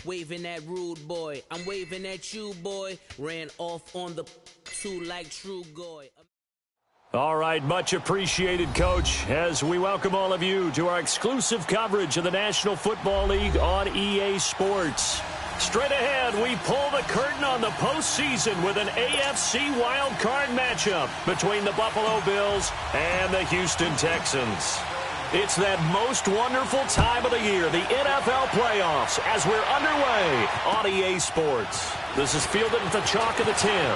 Waving at rude boy, I'm waving at you, boy. Ran off on the two like true goy. All right, much appreciated, Coach, as we welcome all of you to our exclusive coverage of the National Football League on EA Sports. Straight ahead, we pull the curtain on the postseason with an AFC wildcard matchup between the Buffalo Bills and the Houston Texans. It's that most wonderful time of the year, the NFL playoffs, as we're underway on EA Sports. This is fielded at the chalk of the 10.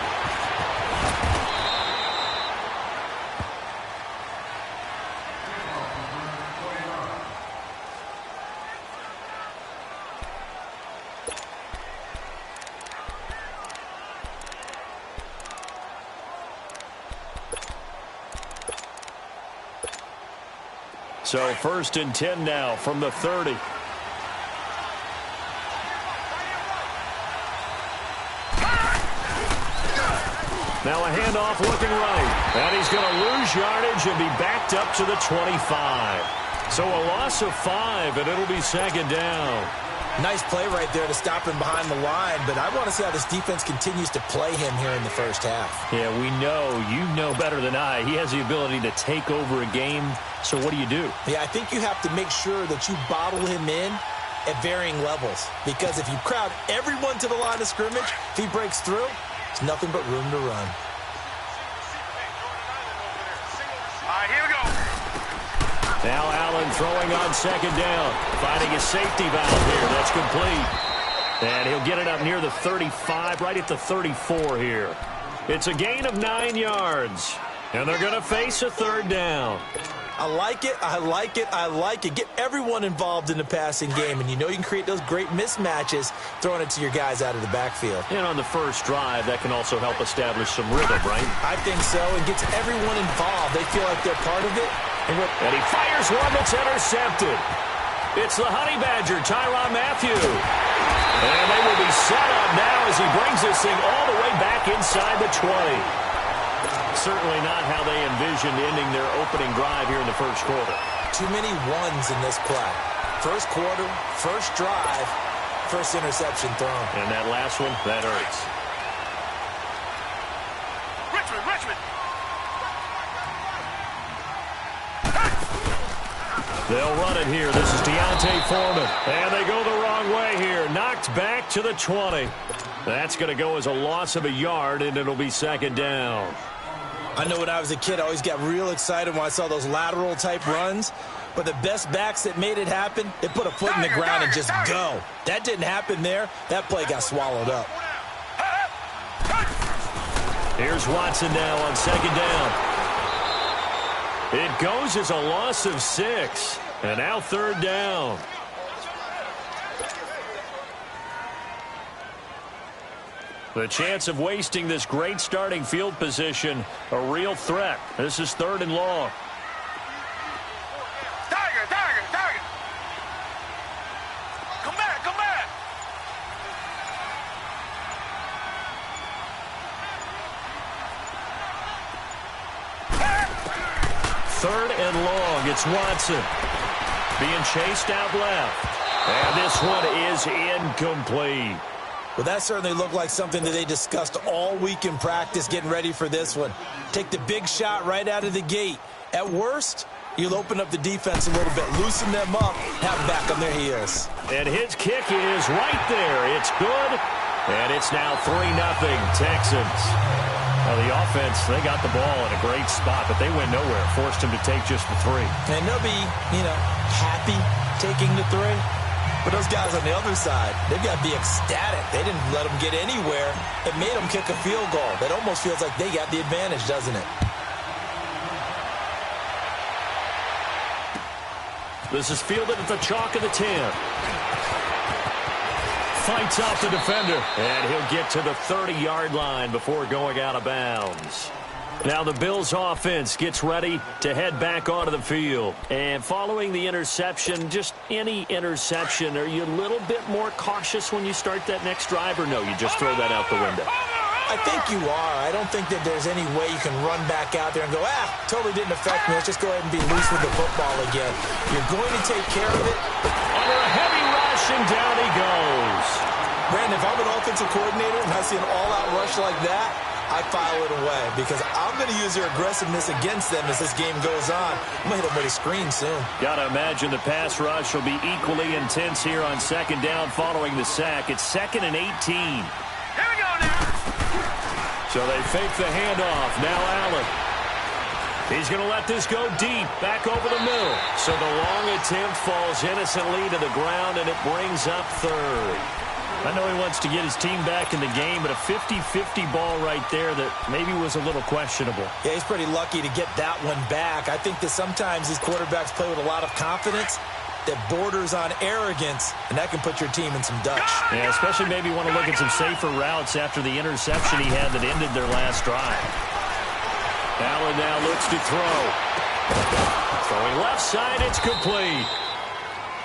So 1st and 10 now from the 30. Now a handoff looking right. And he's going to lose yardage and be backed up to the 25. So a loss of 5, and it'll be 2nd down. Nice play right there to stop him behind the line, but I want to see how this defense continues to play him here in the first half. Yeah, we know. You know better than I. He has the ability to take over a game. So what do you do? Yeah, I think you have to make sure that you bottle him in at varying levels. Because if you crowd everyone to the line of scrimmage, if he breaks through, there's nothing but room to run. All right, here we go. Now Allen throwing on 2nd down. Finding a safety valve here. That's complete. And he'll get it up near the 35, right at the 34 here. It's a gain of 9 yards. And they're going to face a 3rd down. I like it, I like it, I like it. Get everyone involved in the passing game, and you know you can create those great mismatches throwing it to your guys out of the backfield. And on the first drive, that can also help establish some rhythm, right? I think so. It gets everyone involved. They feel like they're part of it. And he fires one that's intercepted. It's the Honey Badger, Tyrann Mathieu. And they will be set up now as he brings this thing all the way back inside the 20. Certainly not how they envisioned ending their opening drive here in the first quarter. Too many ones in this play. First quarter, first drive, first interception thrown. And that last one, that hurts. Richmond. They'll run it here. This is Deontay Foreman. And they go the wrong way here. Knocked back to the 20. That's going to go as a loss of a yard, and it'll be 2nd down. I know when I was a kid, I always got real excited when I saw those lateral-type runs. But the best backs that made it happen, they put a foot in the ground and just go. That didn't happen there. That play got swallowed up. Here's Watson now on 2nd down. It goes as a loss of 6. And now 3rd down. The chance of wasting this great starting field position, a real threat. This is 3rd and long. Tiger. Come back. 3rd and long. It's Watson being chased out left. And this one is incomplete. Well, that certainly looked like something that they discussed all week in practice getting ready for this one. Take the big shot right out of the gate. At worst, you'll open up the defense a little bit, loosen them up, have them back on their heels. And his kick is right there. It's good. And it's now 3-0 Texans. Now the offense, they got the ball in a great spot, but they went nowhere. Forced him to take just the 3. And they'll be, happy taking the 3. But those guys on the other side, they've got to be ecstatic. They didn't let them get anywhere. It made them kick a field goal. That almost feels like they got the advantage, doesn't it? This is fielded at the chalk of the 10. Fights off the defender. And he'll get to the 30-yard line before going out of bounds. Now the Bills offense gets ready to head back onto the field. And following the interception, just any interception, are you a little bit more cautious when you start that next drive, or no, you just throw that out the window? I think you are. I don't think that there's any way you can run back out there and go, totally didn't affect me. Let's just go ahead and be loose with the football again. You're going to take care of it. Under a heavy rush, and down he goes. Brandon, if I'm an offensive coordinator and I see an all-out rush like that, I file it away because I'm going to use their aggressiveness against them as this game goes on. I'm going to hit them with a screen soon. Got to imagine the pass rush will be equally intense here on second down following the sack. It's 2nd and 18. Here we go now. So they fake the handoff. Now Allen. He's going to let this go deep, back over the middle. So the long attempt falls innocently to the ground, and it brings up 3rd. I know he wants to get his team back in the game, but a 50-50 ball right there that maybe was a little questionable. Yeah, he's pretty lucky to get that one back. I think that sometimes these quarterbacks play with a lot of confidence that borders on arrogance, and that can put your team in some dutch. Yeah, especially maybe want to look at some safer routes after the interception he had that ended their last drive. Allen now looks to throw. Throwing left side, it's complete.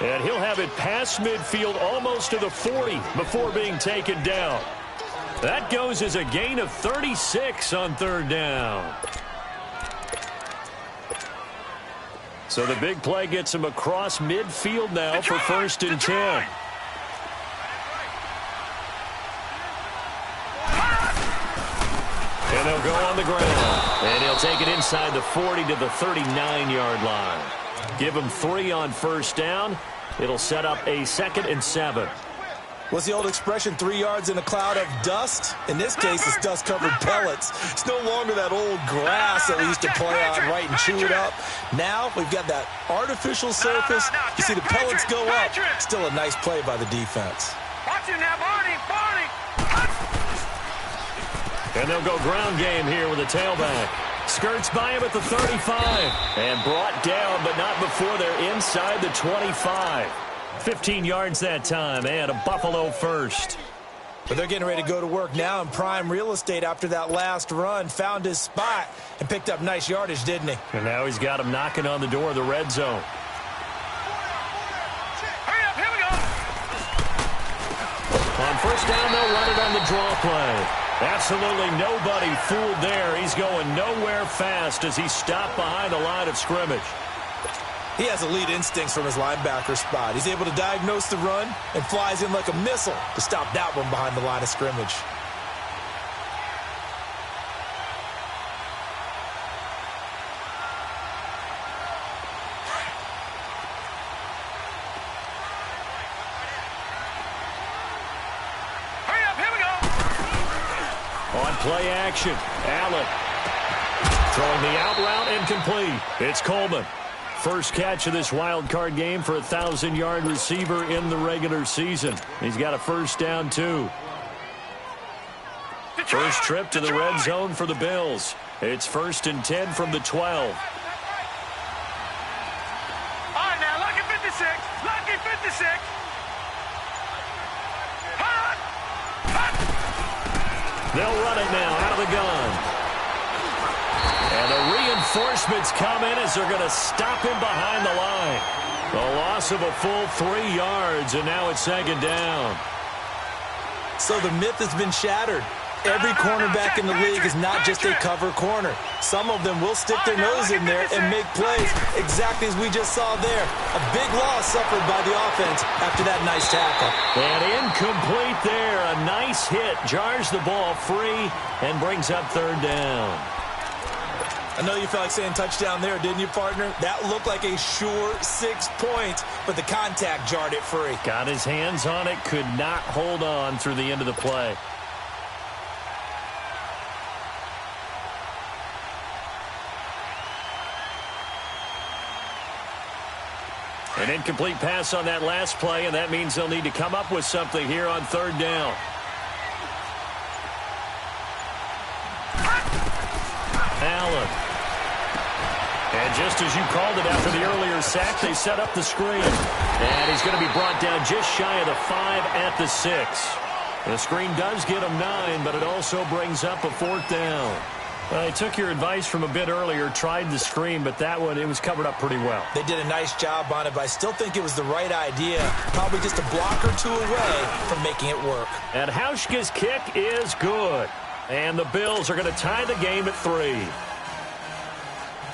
And he'll have it past midfield almost to the 40 before being taken down. That goes as a gain of 36 on 3rd down. So the big play gets him across midfield now for 1st and 10. And they'll go on the ground. And he'll take it inside the 40 to the 39-yard line. Give him 3 on 1st down. It'll set up a 2nd and 7. What's the old expression, 3 yards in a cloud of dust? In this case, it's dust-covered pellets. It's no longer that old grass that we used to play on, right, and chew it up. Now we've got that artificial surface. You see the pellets go up. Still a nice play by the defense. Watch him now, Barney. And they'll go ground game here with a tailback. Skirts by him at the 35. And brought down, but not before they're inside the 25. 15 yards that time, and a Buffalo first. But they're getting ready to go to work now in prime real estate after that last run. Found his spot and picked up nice yardage, didn't he? And now he's got him knocking on the door of the red zone. Hurry up, here we go. On 1st down, they'll run it on the draw play. Absolutely nobody fooled there. He's going nowhere fast as he stopped behind the line of scrimmage. He has elite instincts from his linebacker spot. He's able to diagnose the run and flies in like a missile to stop that one behind the line of scrimmage. Hurry up, here we go. On play action, Allen throwing the out route incomplete. It's Coleman. First catch of this wild card game for a 1,000-yard receiver in the regular season. He's got a 1st down, too. First trip to the red zone for the Bills. It's 1st and 10 from the 12. All right, now, lucky 56. Lucky 56. Hot. They'll run it now out of the gun. And the reinforcements come in as they're going to stop him behind the line. A loss of a full 3 yards, and now it's 2nd down. So the myth has been shattered. Every cornerback in the league is not just a cover corner. Some of them will stick their nose in there and make plays, exactly as we just saw there. A big loss suffered by the offense after that nice tackle. And incomplete there. A nice hit. Jars the ball free and brings up 3rd down. I know you felt like saying touchdown there, didn't you, partner? That looked like a sure 6 points, but the contact jarred it free. Got his hands on it, could not hold on through the end of the play. An incomplete pass on that last play, and that means they'll need to come up with something here on 3rd down. Allen. And just as you called it after the earlier sack, they set up the screen. And he's going to be brought down just shy of the 5 at the 6. The screen does get him 9, but it also brings up a 4th down. I took your advice from a bit earlier, tried the screen, but that one, it was covered up pretty well. They did a nice job on it, but I still think it was the right idea. Probably just a block or 2 away from making it work. And Hauschka's kick is good. And the Bills are going to tie the game at 3.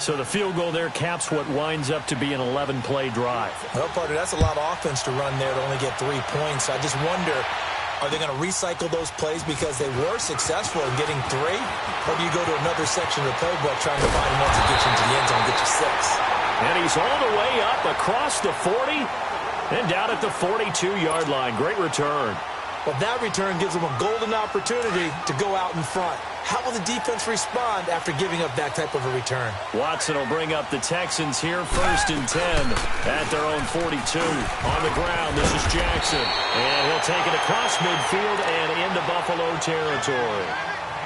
So the field goal there caps what winds up to be an 11-play drive. Well, partner, that's a lot of offense to run there to only get 3 points. I just wonder, are they going to recycle those plays because they were successful in getting 3? Or do you go to another section of the playbook trying to find one to get you into the end zone and get you 6? And he's all the way up across the 40 and down at the 42-yard line. Great return. Well, that return gives them a golden opportunity to go out in front. How will the defense respond after giving up that type of a return? Watson will bring up the Texans here, 1st and 10 at their own 42. On the ground, this is Jackson. And he'll take it across midfield and into Buffalo territory.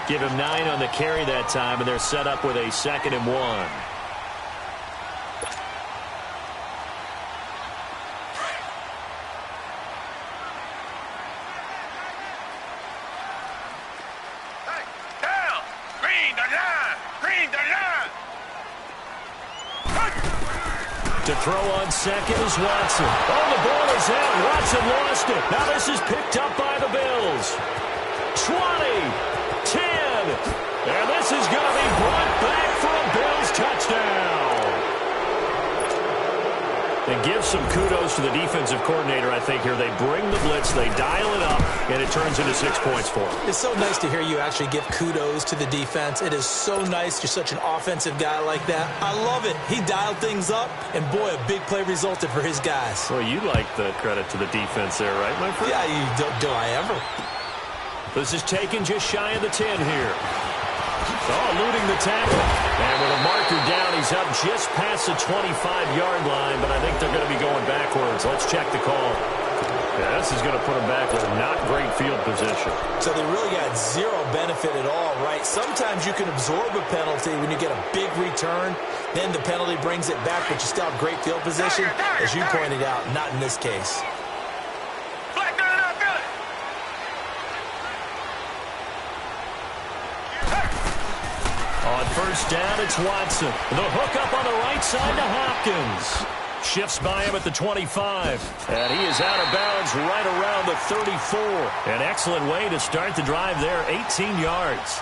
Give him 9 on the carry that time, and they're set up with a 2nd and 1. To throw on second is Watson. Oh, the ball is out. Watson lost it. Now this is picked up by the Bills. 20, 10, and this is going to be brought back for a Bills touchdown. And give some kudos to the defensive coordinator, I think, here. They bring the blitz, they dial it up, and it turns into 6 points for them. It's so nice to hear you actually give kudos to the defense. It is so nice. You're such an offensive guy like that. I love it. He dialed things up, and boy, a big play resulted for his guys. Well, you like the credit to the defense there, right, my friend? Yeah, do I ever? This is taken just shy of the 10 here. Oh, eluding the tackle. And with a marker down, he's up just past the 25-yard line, but I think they're going to be going backwards. Let's check the call. Yeah, this is going to put them back with not great field position. So they really got zero benefit at all, right? Sometimes you can absorb a penalty when you get a big return. Then the penalty brings it back, but you still have great field position. As you pointed out, not in this case. On first down, it's Watson. The hook up on the right side to Hopkins. Shifts by him at the 25. And he is out of bounds right around the 34. An excellent way to start the drive there, 18 yards.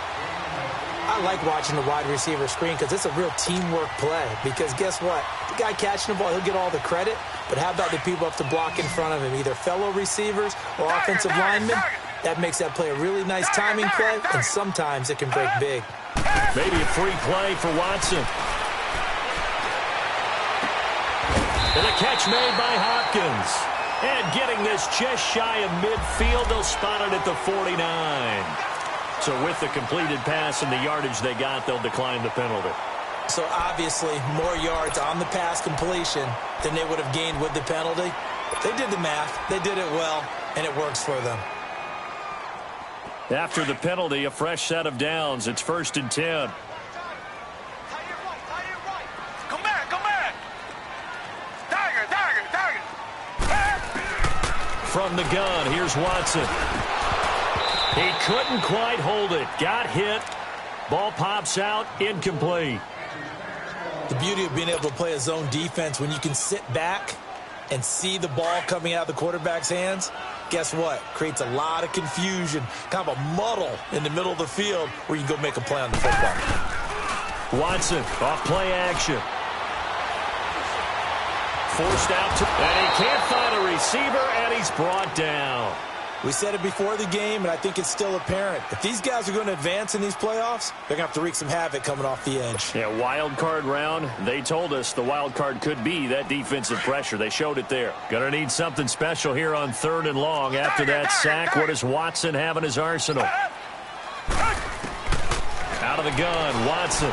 I like watching the wide receiver screen because it's a real teamwork play. Because guess what? The guy catching the ball, he'll get all the credit. But how about the people up to block in front of him, either fellow receivers or offensive linemen? That makes that play a really nice timing play, and sometimes it can break big. Maybe a free play for Watson. And a catch made by Hopkins. And getting this just shy of midfield, they'll spot it at the 49. So with the completed pass and the yardage they got, they'll decline the penalty. So obviously more yards on the pass completion than they would have gained with the penalty. They did the math. They did it well, and it works for them. After the penalty, a fresh set of downs. It's 1st and 10. Come back. Tiger. From the gun, here's Watson. He couldn't quite hold it. Got hit. Ball pops out. Incomplete. The beauty of being able to play a zone defense when you can sit back and see the ball coming out of the quarterback's hands, guess what? Creates a lot of confusion, kind of a muddle in the middle of the field where you can go make a play on the football. Watson, off play action. Forced out to, and he can't find a receiver, and he's brought down. We said it before the game, and I think it's still apparent. If these guys are going to advance in these playoffs, they're going to have to wreak some havoc coming off the edge. Yeah, wild card round. They told us the wild card could be that defensive pressure. They showed it there. Going to need something special here on 3rd and long. After that sack, what does Watson have in his arsenal? Out of the gun, Watson.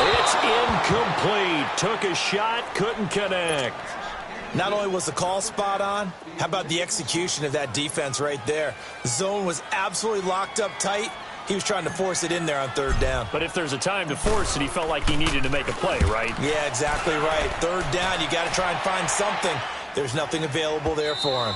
It's incomplete. Took a shot, couldn't connect. Not only was the call spot on, how about the execution of that defense right there? The zone was absolutely locked up tight. He was trying to force it in there on 3rd down. But if there's a time to force it, he felt like he needed to make a play, right? Yeah, exactly right. 3rd down, you got to try and find something. There's nothing available there for him.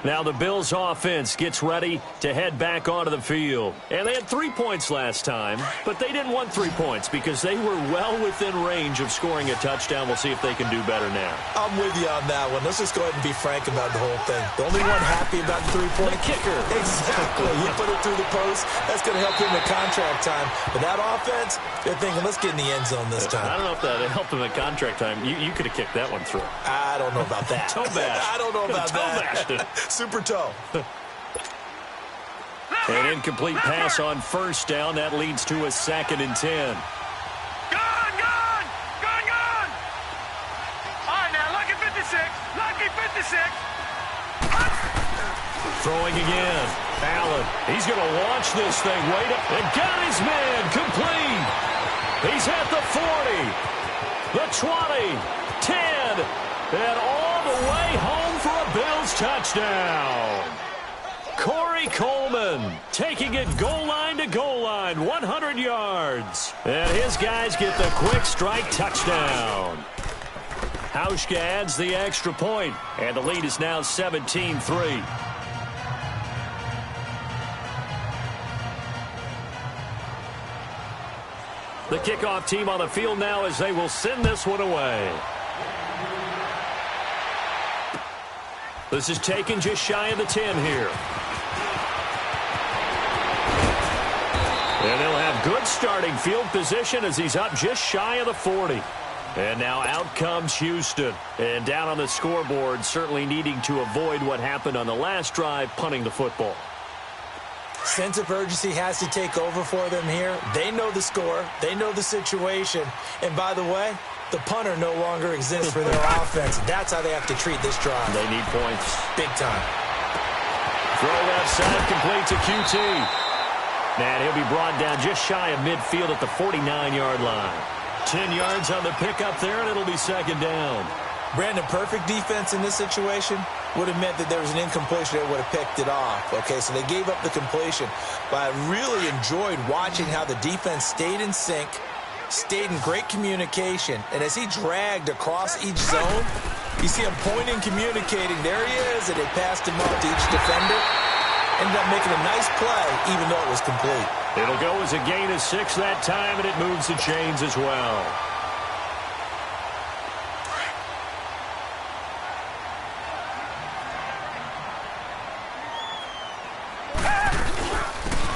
Now the Bills offense gets ready to head back onto the field. And they had 3 points last time, but they didn't want 3 points because they were well within range of scoring a touchdown. We'll see if they can do better now. I'm with you on that one. Let's just go ahead and be frank about the whole thing. The only one happy about the 3-point kicker. Exactly. He put it through the post. That's going to help him at contract time. But that offense, they're thinking, let's get in the end zone this time. I don't know if that helped him at contract time. You could have kicked that one through. I don't know about that. Toe bash. I don't know about that. Super toe. An incomplete pass on first down. That leads to a 2nd and 10. Gone! All right, now, lucky 56. Lucky 56. Throwing again. Allen. He's going to launch this thing. Wait up. And got his man. Complete. He's at the 40. The 20. 10. And all the way home for a Bills touchdown. Corey Coleman taking it goal line to goal line, 100 yards. And his guys get the quick strike touchdown. Hauschka adds the extra point, and the lead is now 17-3. The kickoff team on the field now as they will send this one away. This is taken just shy of the 10 here. And they'll have good starting field position as he's up just shy of the 40. And now out comes Houston. And down on the scoreboard, certainly needing to avoid what happened on the last drive, punting the football. Sense of urgency has to take over for them here. They know the score. They know the situation. And by the way, the punter no longer exists for their offense. That's how they have to treat this drive. They need points. Big time. Throw left side, complete to QT. And he'll be brought down just shy of midfield at the 49-yard line. 10 yards on the pickup there, and it'll be 2nd down. Brandon, perfect defense in this situation would have meant that there was an incompletion that would have picked it off. Okay, so they gave up the completion. But I really enjoyed watching how the defense stayed in sync, stayed in great communication, and as he dragged across each zone, you see him pointing, communicating. There he is, and they passed him off to each defender. Ended up making a nice play, even though it was complete. It'll go as a gain of 6 that time, and it moves the chains as well.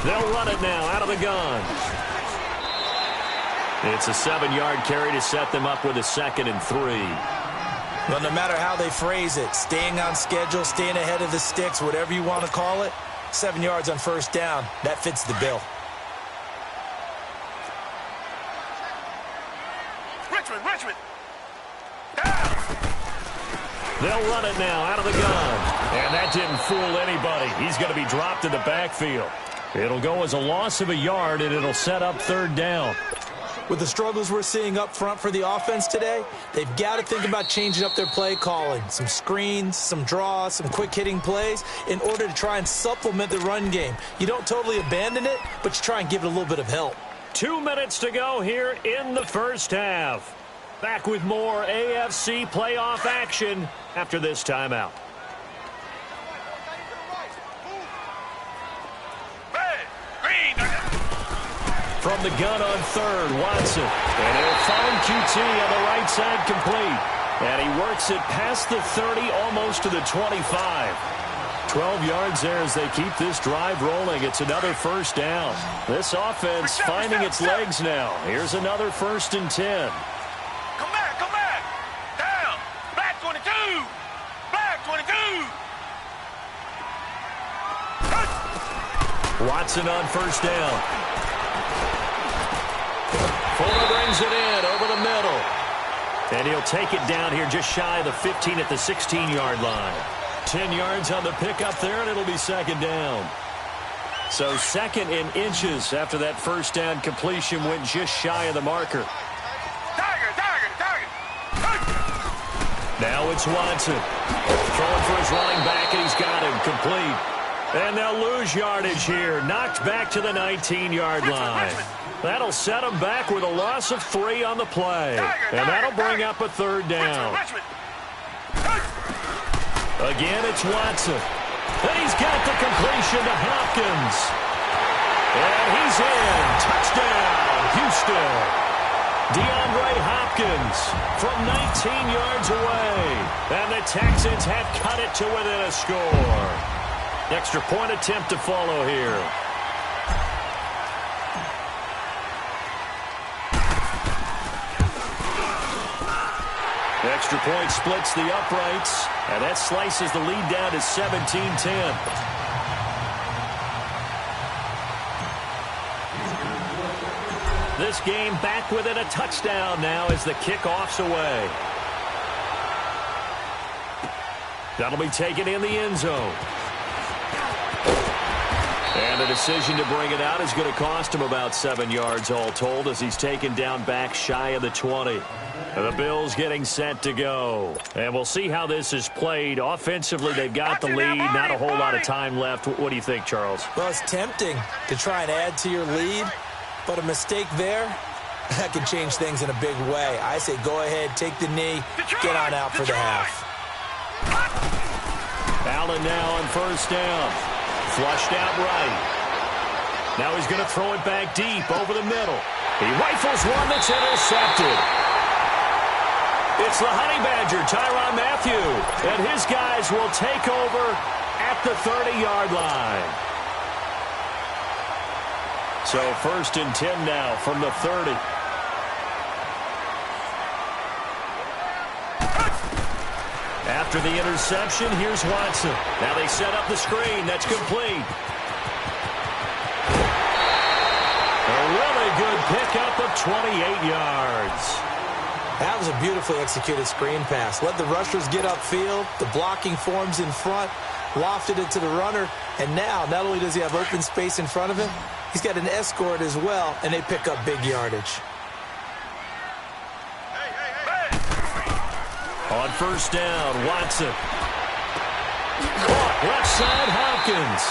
They'll run it now out of the gun. It's a 7-yard carry to set them up with a 2nd and 3. Well, no matter how they phrase it, staying on schedule, staying ahead of the sticks, whatever you want to call it, 7 yards on first down, that fits the bill. Richmond. They'll run it now out of the gun. And that didn't fool anybody. He's going to be dropped in the backfield. It'll go as a loss of a yard, and it'll set up 3rd down. With the struggles we're seeing up front for the offense today, they've got to think about changing up their play calling. Some screens, some draws, some quick-hitting plays in order to try and supplement the run game. You don't totally abandon it, but you try and give it a little bit of help. 2 minutes to go here in the first half. Back with more AFC playoff action after this timeout. From the gun on 3rd, Watson. And he'll find QT on the right side complete. And he works it past the 30, almost to the 25. 12 yards there as they keep this drive rolling. It's another first down. This offense finding its legs now. Here's another 1st and 10. Come back. Down. Black 22. Black 22. Watson on first down. Fuller brings it in over the middle. And he'll take it down here just shy of the 15 at the 16-yard line. 10 yards on the pickup there, and it'll be 2nd down. So 2nd in inches after that first down completion went just shy of the marker. Tiger. Now it's Watson. Throwing for his running back, and he's got him complete. And they'll lose yardage here. Knocked back to the 19-yard line. That'll set them back with a loss of 3 on the play. And that'll bring up a 3rd down. Again, it's Watson. And he's got the completion to Hopkins. And he's in. Touchdown, Houston. DeAndre Hopkins from 19 yards away. And the Texans have cut it to within a score. Extra point attempt to follow here. Extra point splits the uprights, and that slices the lead down to 17-10. This game back within a touchdown now as the kickoff's away. That'll be taken in the end zone. And the decision to bring it out is going to cost him about 7 yards all told as he's taken down back shy of the 20. The Bills getting set to go. And we'll see how this is played. Offensively, they've got the lead. Not a whole lot of time left. What do you think, Charles? Well, it's tempting to try and add to your lead, but a mistake there, that can change things in a big way. I say go ahead, take the knee, get on out for the half. Allen now on first down. Flushed out right. Now he's going to throw it back deep over the middle. He rifles one that's intercepted. It's the Honey Badger, Tyrann Mathieu, and his guys will take over at the 30-yard line. So 1st and 10 now from the 30. After the interception, here's Watson. Now they set up the screen. That's complete. A really good pickup of 28 yards. That was a beautifully executed screen pass. Let the rushers get upfield. The blocking forms in front. Lofted it to the runner. And now, not only does he have open space in front of him, he's got an escort as well, and they pick up big yardage. On first down, Watson. Caught left side, Hopkins.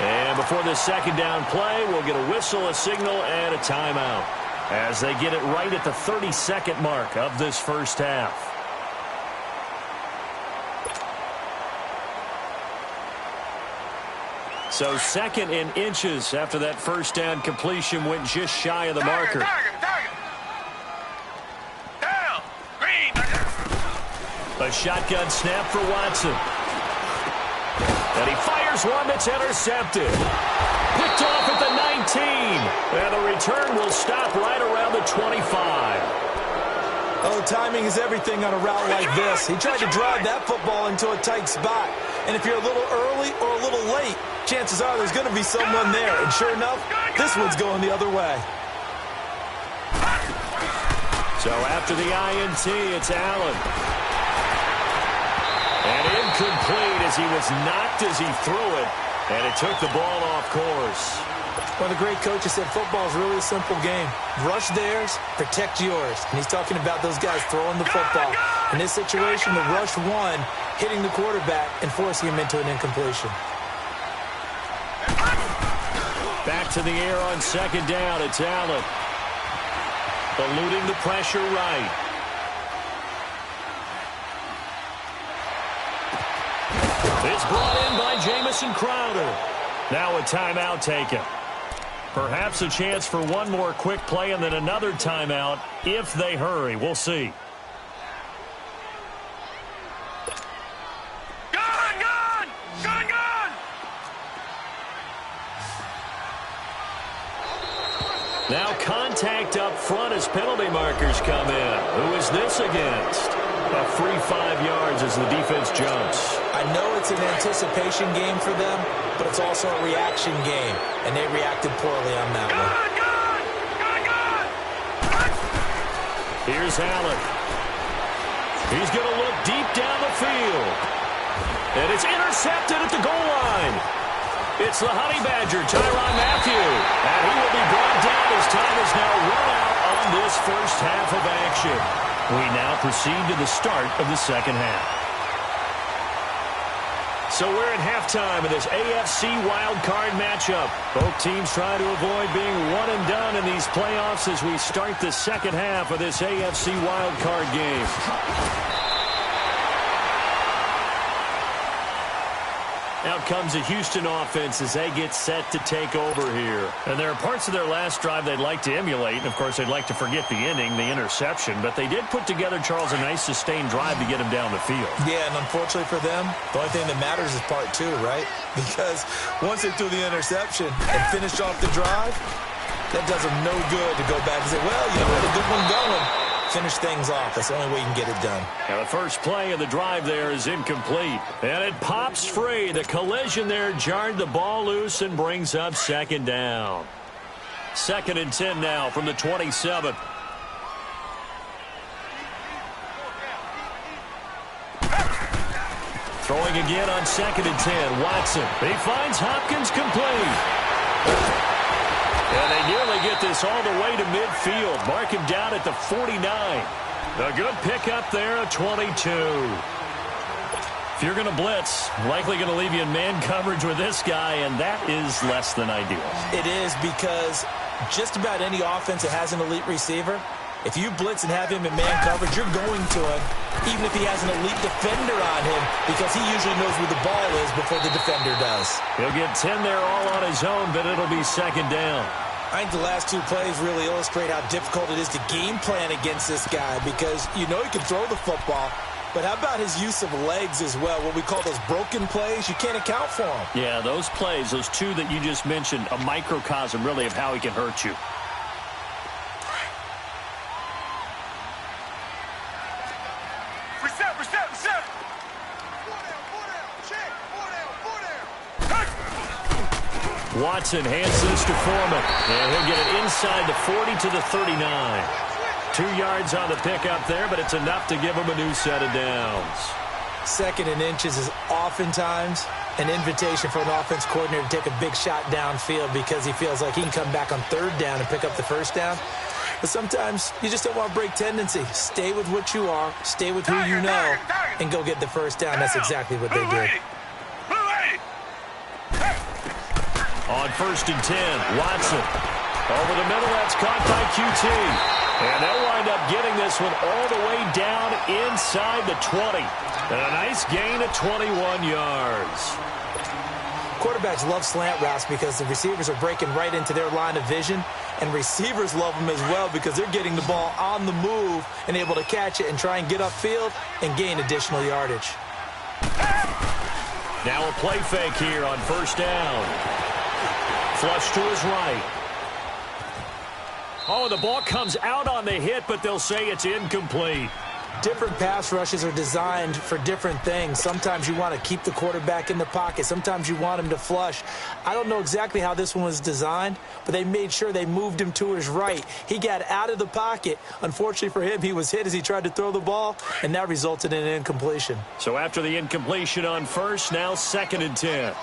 And before the second down play, we'll get a whistle, a signal, and a timeout as they get it right at the 30-second mark of this first half. So 2nd and inches after that first down completion went just shy of the marker. A shotgun snap for Watson. And he fires one that's intercepted. Picked off at the 19. And the return will stop right around the 25. Oh, timing is everything on a route like this. He tried to drive that football into a tight spot. And if you're a little early or a little late, chances are there's going to be someone there. And sure enough, this one's going the other way. So after the INT, it's Allen. And incomplete as he was knocked as he threw it. And it took the ball off course. One of the great coaches said football is really a simple game. Rush theirs, protect yours. And he's talking about those guys throwing the football. In this situation, the rush one, hitting the quarterback and forcing him into an incompletion. Back to the air on second down. It's Allen. Eluding the pressure right. It's brought in by Jamison Crowder. Now a timeout taken. Perhaps a chance for one more quick play and then another timeout if they hurry. We'll see. Now contact up front as penalty markers come in. Who is this against? A free 5 yards as the defense jumps. I know it's an anticipation game for them, but it's also a reaction game, and they reacted poorly on that one. Here's Allen. He's going to look deep down the field. And it's intercepted at the goal line. It's the Honey Badger, Tyrann Mathieu. And he will be brought down as time is now run out on this first half of action. We now proceed to the start of the second half. So we're at halftime of this AFC wildcard matchup. Both teams trying to avoid being one and done in these playoffs as we start the second half of this AFC wildcard game. Out comes the Houston offense as they get set to take over here. And there are parts of their last drive they'd like to emulate. And, of course, they'd like to forget the ending, the interception. But they did put together, Charles, a nice sustained drive to get him down the field. Yeah, and unfortunately for them, the only thing that matters is part two, right? Because once they threw the interception and finished off the drive, that does them no good to go back and say, well, you know, we had a good one going. Finish things off. That's the only way you can get it done. Now the first play of the drive there is incomplete. And it pops free. The collision there jarred the ball loose and brings up second down. 2nd and 10 now from the 27. Throwing again on 2nd and 10. Watson. He finds Hopkins complete. And they nearly get this all the way to midfield. Mark him down at the 49. A good pickup there, a 22. If you're going to blitz, likely going to leave you in man coverage with this guy, and that is less than ideal. It is, because just about any offense that has an elite receiver, if you blitz and have him in man coverage, you're going to him, even if he has an elite defender on him, because he usually knows where the ball is before the defender does. He'll get 10 there all on his own, but it'll be second down. I think the last two plays really illustrate how difficult it is to game plan against this guy, because you know he can throw the football, but how about his use of legs as well? What we call those broken plays, you can't account for them. Yeah, those plays, those two that you just mentioned, a microcosm really of how he can hurt you. Reset. Watson hands this to Foreman, and he'll get it inside the 40 to the 39. 2 yards on the pickup there, but it's enough to give him a new set of downs. 2nd and inches is oftentimes an invitation for an offense coordinator to take a big shot downfield because he feels like he can come back on 3rd down and pick up the 1st down. But sometimes you just don't want to break tendency. Stay with what you are, stay with who you know, and go get the 1st down. That's exactly what they did. On 1st and 10, Watson. Over the middle, that's caught by QT. And they'll wind up getting this one all the way down inside the 20. And a nice gain of 21 yards. Quarterbacks love slant routes because the receivers are breaking right into their line of vision, and receivers love them as well because they're getting the ball on the move and able to catch it and try and get upfield and gain additional yardage. Now a play fake here on 1st down. Flush to his right. Oh, the ball comes out on the hit, but they'll say it's incomplete. Different pass rushes are designed for different things. Sometimes you want to keep the quarterback in the pocket. Sometimes you want him to flush. I don't know exactly how this one was designed, but they made sure they moved him to his right. He got out of the pocket. Unfortunately for him, he was hit as he tried to throw the ball, and that resulted in an incompletion. So after the incompletion on 1st, now 2nd and 10.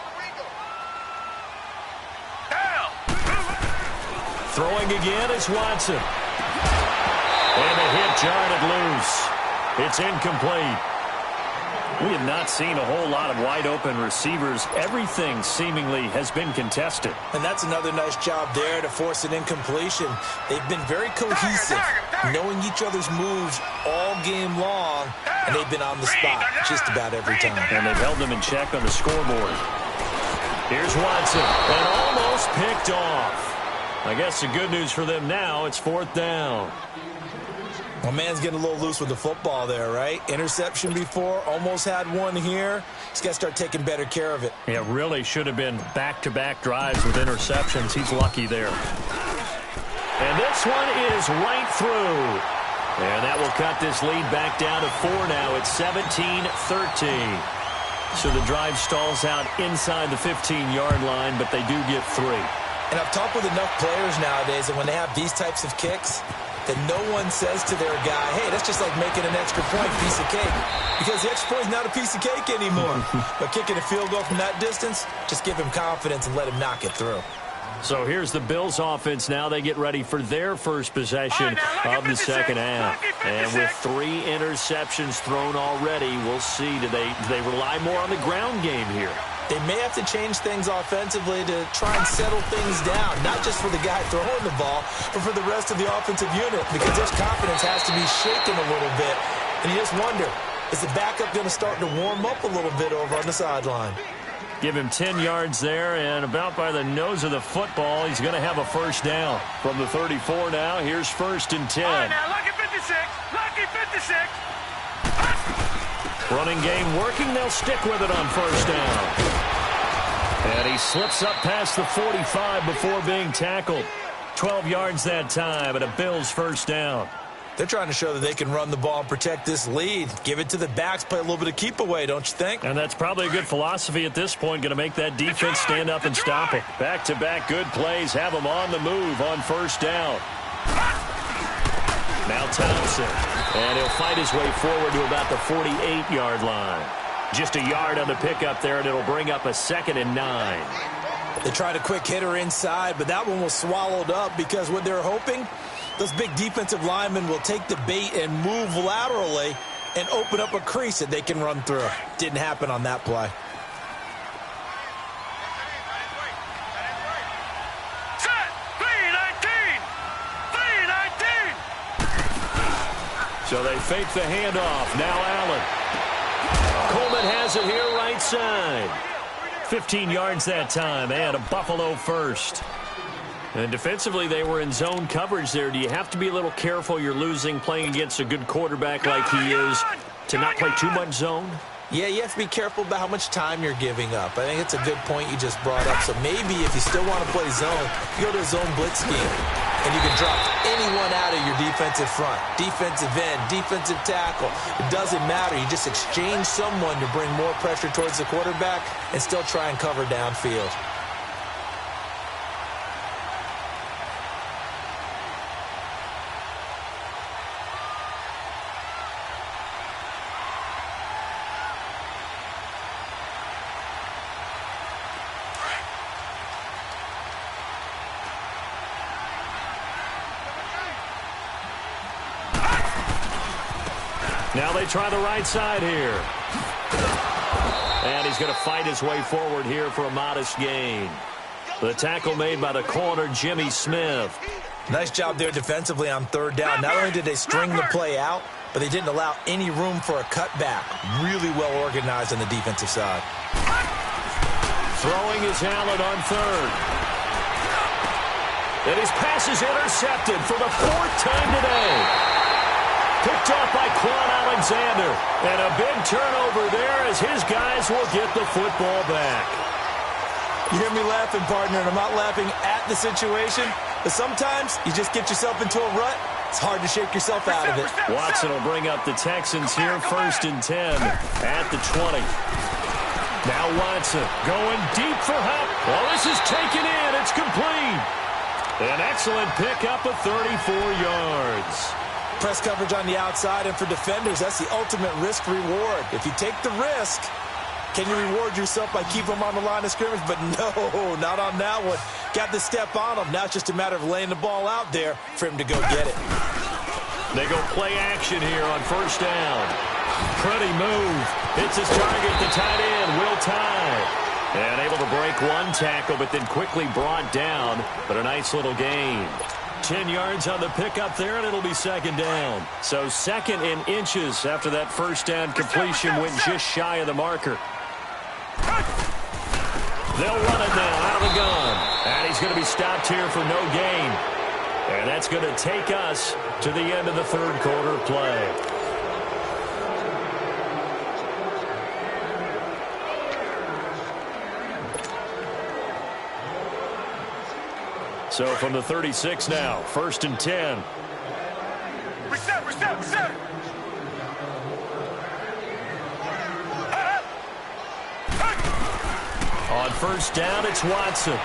Throwing again is Watson. And the hit jarred it loose. It's incomplete. We have not seen a whole lot of wide-open receivers. Everything seemingly has been contested. And that's another nice job there to force an incompletion. They've been very cohesive, knowing each other's moves all game long, and they've been on the spot just about every time. And they've held them in check on the scoreboard. Here's Watson, and almost picked off. I guess the good news for them now, it's 4th down. Well, man's getting a little loose with the football there, right? Interception before, almost had one here. He's got to start taking better care of it. Yeah, really should have been back-to-back drives with interceptions. He's lucky there. And this one is right through. And that will cut this lead back down to 4 now. It's 17-13. So the drive stalls out inside the 15-yard line, but they do get 3. And I've talked with enough players nowadays, and when they have these types of kicks, that no one says to their guy, hey, that's just like making an extra point, piece of cake. Because the extra point is not a piece of cake anymore. But kicking a field goal from that distance, just give him confidence and let him knock it through. So here's the Bills offense now. They get ready for their first possession of the second half. And with 3 interceptions thrown already, we'll see, do they rely more on the ground game here? They may have to change things offensively to try and settle things down, not just for the guy throwing the ball, but for the rest of the offensive unit, because their confidence has to be shaken a little bit. And you just wonder, is the backup going to start to warm up a little bit over on the sideline? Give him 10 yards there, and about by the nose of the football, he's going to have a first down. From the 34 now, here's 1st and 10. All right, now, lucky 56. Lucky 56. Running game working. They'll stick with it on first down. And he slips up past the 45 before being tackled. 12 yards that time, and a Bills first down. They're trying to show that they can run the ball and protect this lead. Give it to the backs, play a little bit of keep away, don't you think? And that's probably a good philosophy at this point. Going to make that defense stand up and stop it. Back-to-back good plays have them on the move on first down. Now Thompson. And he'll fight his way forward to about the 48-yard line. Just a yard on the pickup there, and it'll bring up a 2nd and 9. They tried a quick hitter inside, but that one was swallowed up because what they're hoping, those big defensive linemen will take the bait and move laterally and open up a crease that they can run through. Didn't happen on that play. Set. 3-19. So they fake the handoff. Now Allen. Coleman has it here right side. 15 yards that time, and a Buffalo first. And defensively, they were in zone coverage there. Do you have to be a little careful? You're losing playing against a good quarterback like he is to not play too much zone? Yeah, you have to be careful about how much time you're giving up. I think it's a good point you just brought up. So maybe if you still want to play zone, you go to a zone blitz scheme. And you can drop anyone out of your defensive front. Defensive end, defensive tackle. It doesn't matter. You just exchange someone to bring more pressure towards the quarterback and still try and cover downfield. Now they try the right side here. And he's going to fight his way forward here for a modest gain. The tackle made by the corner, Jimmy Smith. Nice job there defensively on 3rd down. Not only did they string the play out, but they didn't allow any room for a cutback. Really well organized on the defensive side. Throwing is Allen on 3rd. And his pass is intercepted for the 4th time today. Picked off by Quan Alexander. And a big turnover there as his guys will get the football back. You hear me laughing, partner, and I'm not laughing at the situation, but sometimes you just get yourself into a rut. It's hard to shake yourself out of it. Watson will bring up the Texans here, 1st and 10 at the 20. Now Watson going deep for help. Well, this is taken in. It's complete. An excellent pickup of 34 yards. Press coverage on the outside, and for defenders, that's the ultimate risk-reward. If you take the risk, can you reward yourself by keeping them on the line of scrimmage? But no, not on that one. Got the step on him. Now it's just a matter of laying the ball out there for him to go get it. They go play action here on 1st down. Pretty move. Hits his target, the tight end, Will Tye. And able to break one tackle, but then quickly brought down. But a nice little gain. 10 yards on the pickup there, and it'll be 2nd down. So 2nd in inches after that 1st down completion went just shy of the marker. They'll run it now out of the gun. And he's going to be stopped here for no gain. And that's going to take us to the end of the 3rd quarter play. So from the 36 now, 1st and 10. Reset. On 1st down, it's Watson.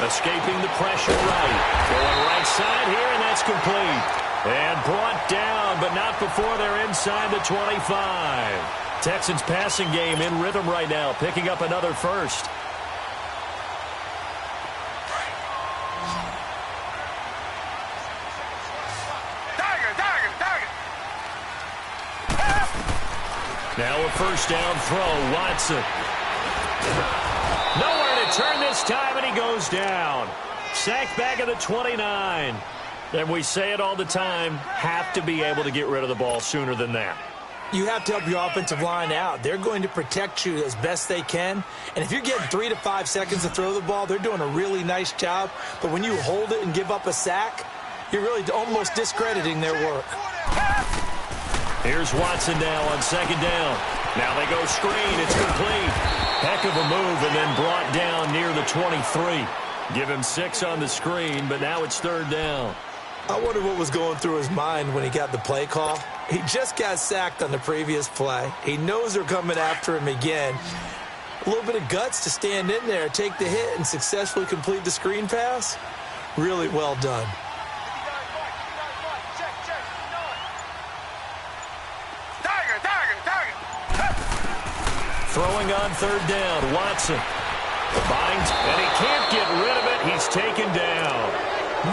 Escaping the pressure right. Going right side here, and that's complete. And brought down, but not before they're inside the 25. Texans passing game in rhythm right now, picking up another first. Now a 1st down throw, Watson. Nowhere to turn this time, and he goes down. Sacked back at the 29. And we say it all the time, have to be able to get rid of the ball sooner than that. You have to help your offensive line out. They're going to protect you as best they can. And if you're getting 3 to 5 seconds to throw the ball, they're doing a really nice job. But when you hold it and give up a sack, you're really almost discrediting their work. Here's Watson now on second down. Now they go screen. It's complete. Heck of a move, and then brought down near the 23. Give him 6 on the screen, but now it's third down. I wonder what was going through his mind when he got the play call. He just got sacked on the previous play. He knows they're coming after him again. A little bit of guts to stand in there, take the hit, and successfully complete the screen pass. Really well done. Throwing on third down, Watson. Finds, and he can't get rid of it. He's taken down.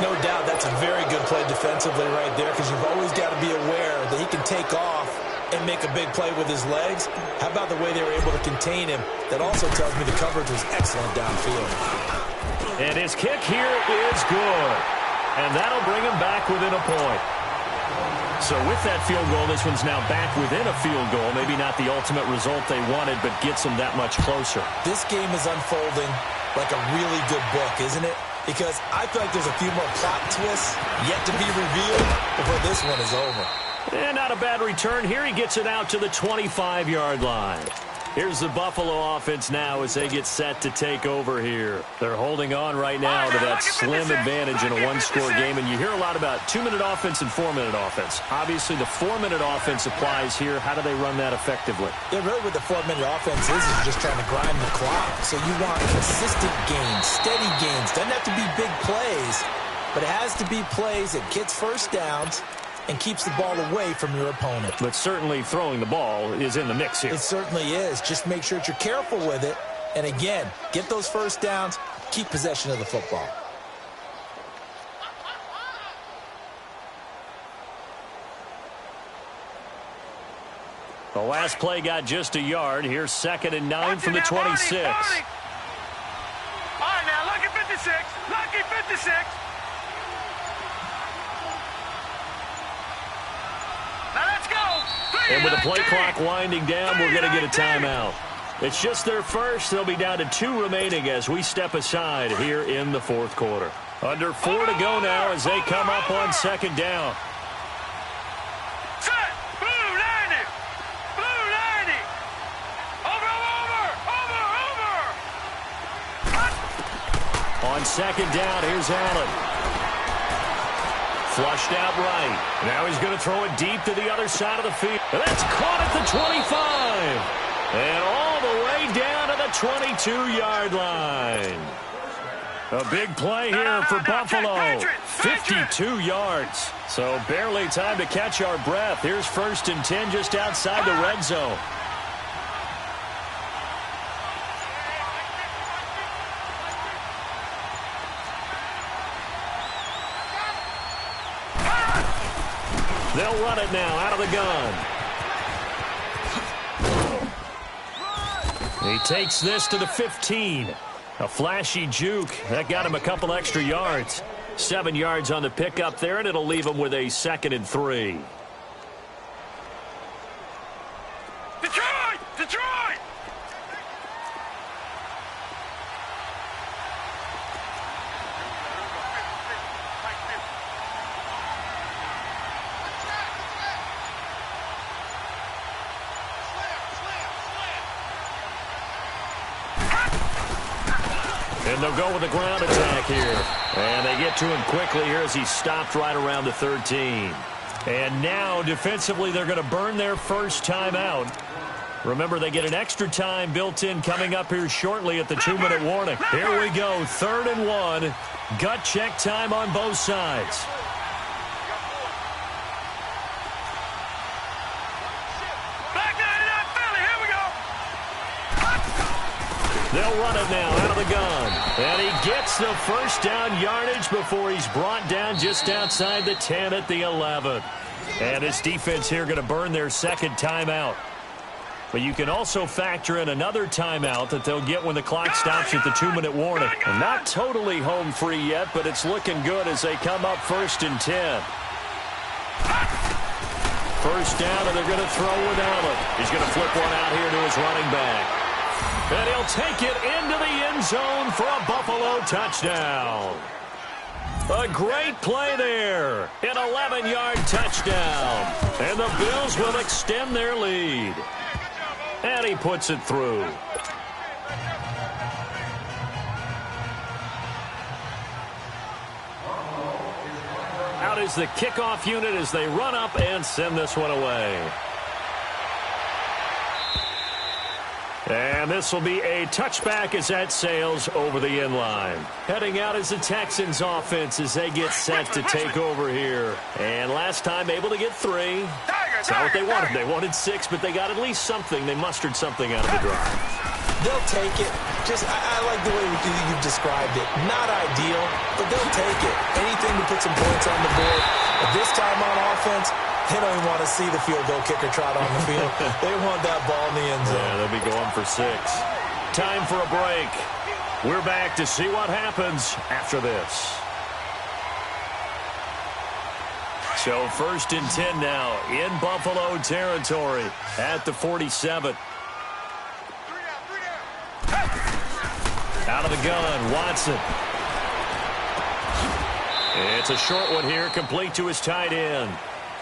No doubt that's a very good play defensively right there, because you've always got to be aware that he can take off and make a big play with his legs. How about the way they were able to contain him? That also tells me the coverage was excellent downfield. And his kick here is good. And that'll bring him back within a point. So with that field goal, this one's now back within a field goal. Maybe not the ultimate result they wanted, but gets them that much closer. This game is unfolding like a really good book, isn't it? Because I feel like there's a few more plot twists yet to be revealed before this one is over. And not a bad return here. He gets it out to the 25-yard line. Here's the Buffalo offense now as they get set to take over here. They're holding on right now to that slim advantage in a one-score game. And you hear a lot about 2-minute offense and 4-minute offense. Obviously, the 4-minute offense applies here. How do they run that effectively? Yeah, really what the 4-minute offense is just trying to grind the clock. So you want consistent gains, steady gains. Doesn't have to be big plays, but it has to be plays that gets first downs and keeps the ball away from your opponent. But certainly throwing the ball is in the mix here. It certainly is. Just make sure that you're careful with it. And again, get those first downs, keep possession of the football. The last play got just a yard. Here's 2nd and 9 from the 26. All right, now, lucky 56. Lucky 56. And with the play clock winding down, we're going to get a timeout. It's just their first. They'll be down to 2 remaining as we step aside here in the fourth quarter. Under 4 to go now as they come up on 2nd down. Set. Blue 90. Blue 90. Over. On 2nd down, here's Allen. Flushed out right. Now he's going to throw it deep to the other side of the field. That's caught at the 25. And all the way down to the 22-yard line. A big play here for Buffalo. 52 yards. So barely time to catch our breath. Here's 1st and 10 just outside the red zone. They'll run it now out of the gun. He takes this to the 15. A flashy juke. That got him a couple extra yards. 7 yards on the pickup there, and it'll leave him with a 2nd and 3. Detroit! And they'll go with the ground attack here. And they get to him quickly here as he stopped right around the 13. And now, defensively, they're going to burn their first timeout. Remember, they get an extra time built in coming up here shortly at the 2-minute warning. Here we go, 3rd and 1. Gut check time on both sides. They'll run it now out of the gun. And he gets the first down yardage before he's brought down just outside the 10 at the 11. And his defense here going to burn their 2nd timeout. But you can also factor in another timeout that they'll get when the clock stops at the 2-minute warning. And not totally home free yet, but it's looking good as they come up 1st and 10. first down, and they're going to throw without him. He's going to flip one out here to his running back. And he'll take it into the end zone for a Buffalo touchdown. A great play there. An 11-yard touchdown. And the Bills will extend their lead. And he puts it through. Out is the kickoff unit as they run up and send this one away. And this will be a touchback as that sails over the end line. Heading out is the Texans offense as they get set to take over here. And last time able to get 3. That's not what they wanted. They wanted 6, but they got at least something. They mustered something out of the drive. They'll take it. I like the way you've described it. Not ideal, but they'll take it. Anything to put some points on the board. But this time on offense, they don't even want to see the field goal kicker trot on the field. They want that ball in the end zone. Yeah, they'll be going for 6. Time for a break. We're back to see what happens after this. So 1st and 10 now in Buffalo territory at the 47. Out of the gun, Watson. It's a short one here, complete to his tight end.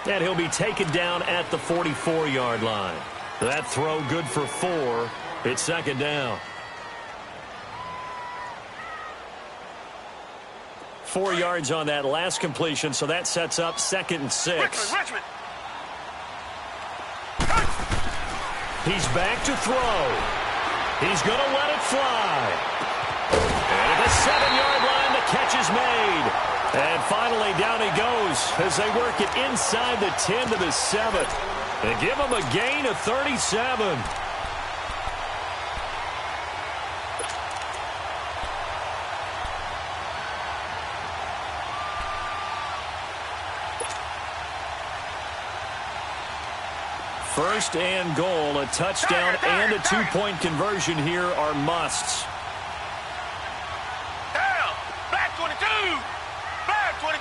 And he'll be taken down at the 44-yard line. That throw good for 4. It's 2nd down. 4 yards on that last completion, so that sets up 2nd and 6. Richmond. He's back to throw. He's going to let it fly. And at the 7-yard line, the catch is made. And finally, down he goes as they work it inside the 10 to the 7. And give him a gain of 37. First and goal, a touchdown and a 2-point conversion here are musts. Down. Back 22. Back 22.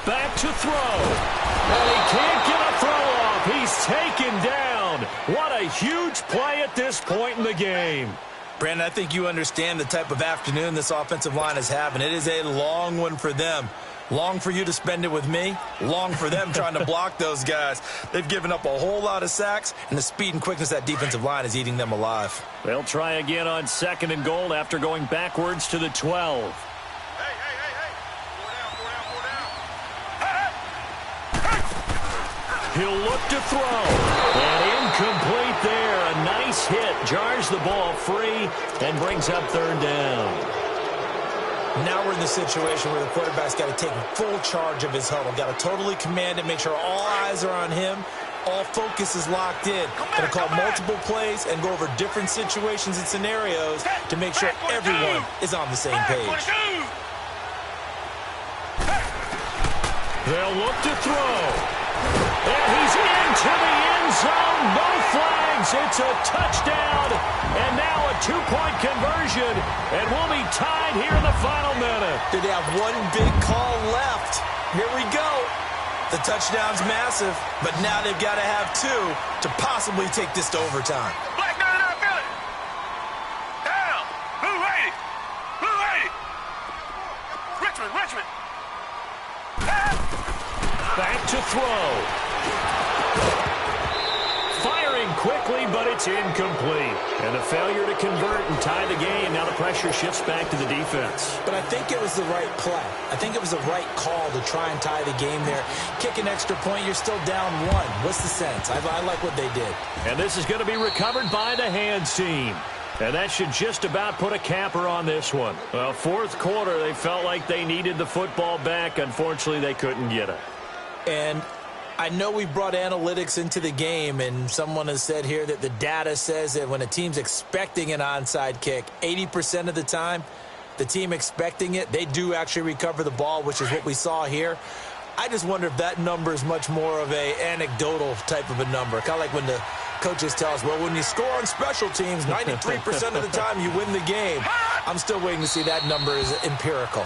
Back to throw. And he can't get a throw off. He's taken down. What a huge play at this point in the game. Brandon, I think you understand the type of afternoon this offensive line is having. It is a long one for them. Long for you to spend it with me. Long for them trying to block those guys. They've given up a whole lot of sacks, and the speed and quickness of that defensive line is eating them alive. They'll try again on 2nd and goal after going backwards to the 12. Hey. 4 down. He'll look to throw. And incomplete there. A nice hit. Jars the ball free and brings up 3rd down. Now we're in the situation where the quarterback's got to take full charge of his huddle. Got to totally command it, make sure all eyes are on him. All focus is locked in. Going to call multiple plays and go over different situations and scenarios to make sure everyone is on the same page. They'll look to throw. And he's into the end zone. No flags. It's a touchdown. And now a 2-point conversion. And we'll be tied here in the final minute. They have one big call left. Here we go. The touchdown's massive, but now they've got to have 2 to possibly take this to overtime. Black 99, Philly. Down. Blue 80. Blue 80. Richmond. Back to throw. Firing quickly, but it's incomplete. And a failure to convert and tie the game. Now the pressure shifts back to the defense. But I think it was the right play. I think it was the right call to try and tie the game there. Kick an extra point, you're still down 1. What's the sense? I like what they did. And this is going to be recovered by the hands team. And that should just about put a capper on this one. Well, 4th quarter, they felt like they needed the football back. Unfortunately, they couldn't get it. And I know we brought analytics into the game, and someone has said here that the data says that when a team's expecting an onside kick, 80% of the time, the team expecting it, they do actually recover the ball, which is what we saw here. I just wonder if that number is much more of a anecdotal type of a number. Kind of like when the coaches tell us, well, when you score on special teams, 93% of the time you win the game. I'm still waiting to see that number is empirical.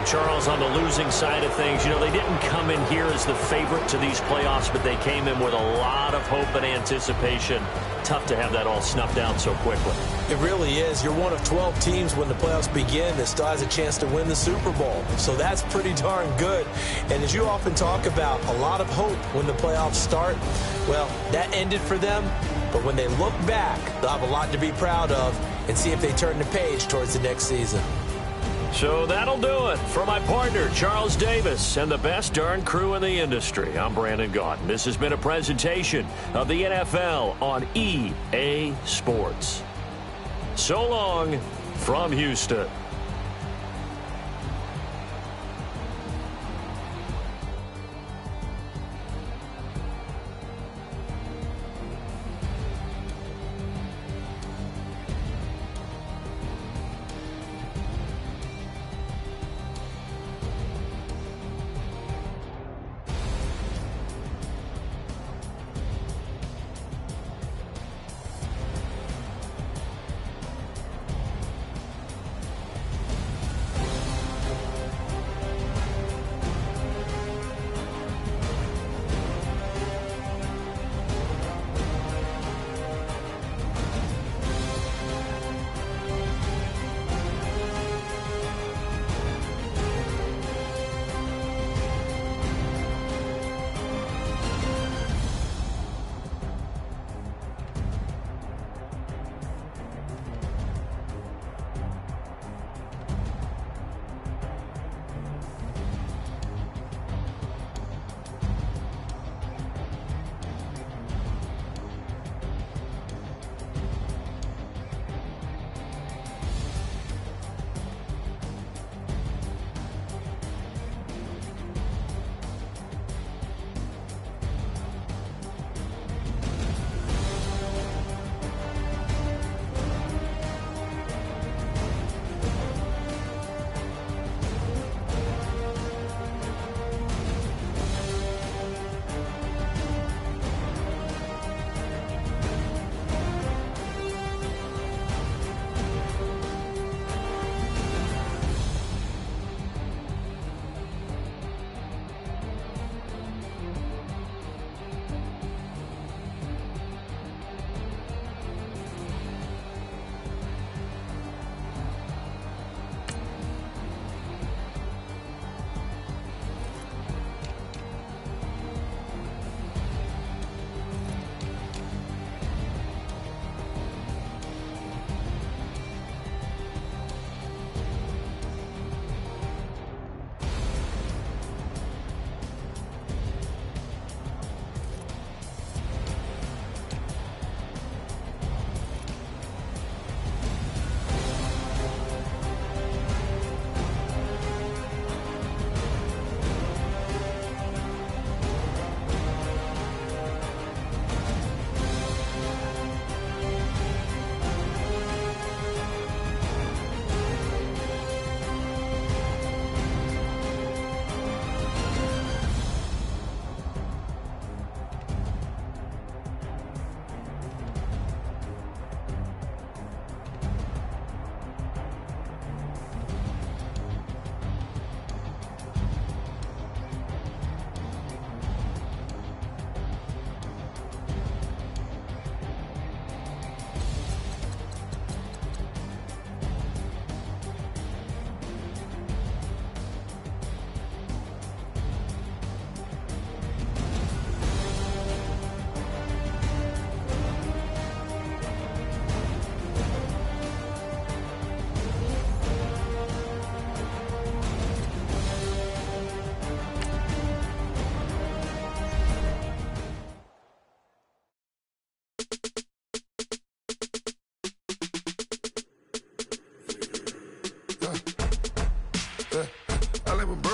Charles, on the losing side of things, you know, they didn't come in here as the favorite to these playoffs, but they came in with a lot of hope and anticipation. Tough to have that all snuffed out so quickly. It really is. You're one of 12 teams when the playoffs begin that still has a chance to win the Super Bowl. So that's pretty darn good. And as you often talk about, a lot of hope when the playoffs start. Well, that ended for them. But when they look back, they'll have a lot to be proud of and see if they turn the page towards the next season. So that'll do it. For my partner, Charles Davis, and the best darn crew in the industry, I'm Brandon Gaudin. This has been a presentation of the NFL on EA Sports. So long from Houston.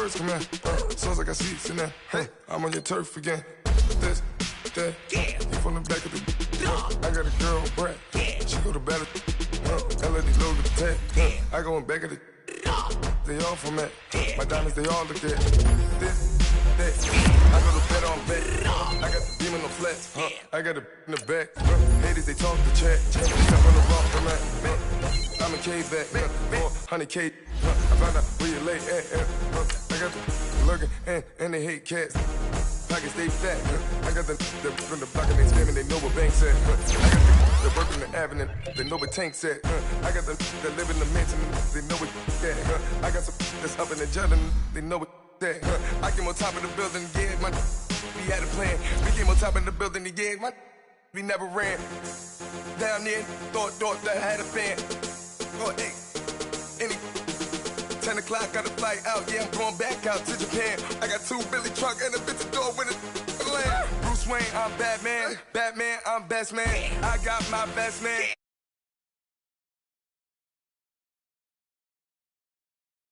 birds come in. Sounds like I see seats in there. Hey, I'm on your turf again. This, that, you from the back of the. I got a girl, Brad. She go to battle. LOD load the tag. I go in back of the. They all from that. My diamonds, they all look at. This, that. I go to bet on bet. I got the beam in the flats. I got it in the back. Haters, they talk the chat. Step on the rock from that. I'm a K back. 400K. I found out where you lay at. I got the lurking and they hate cats. Pockets stay fat. I got the from the block and they scamming, they know what banks at. I got the work in the avenue, they know what tanks at. I got the live in the mansion, they know what that. I got some that's up in the jutting, they know what that. I came on top of the building, yeah, my we had a plan. We came on top of the building, yeah, my we never ran. Down there, thought that I had a fan. Oh, hey, any 10 o'clock, got a flight out, yeah, I'm going back out to Japan. I got 2 Billy truck and a bitch door with a land. Bruce Wayne, I'm Batman. Batman, I'm best man. I got my best man.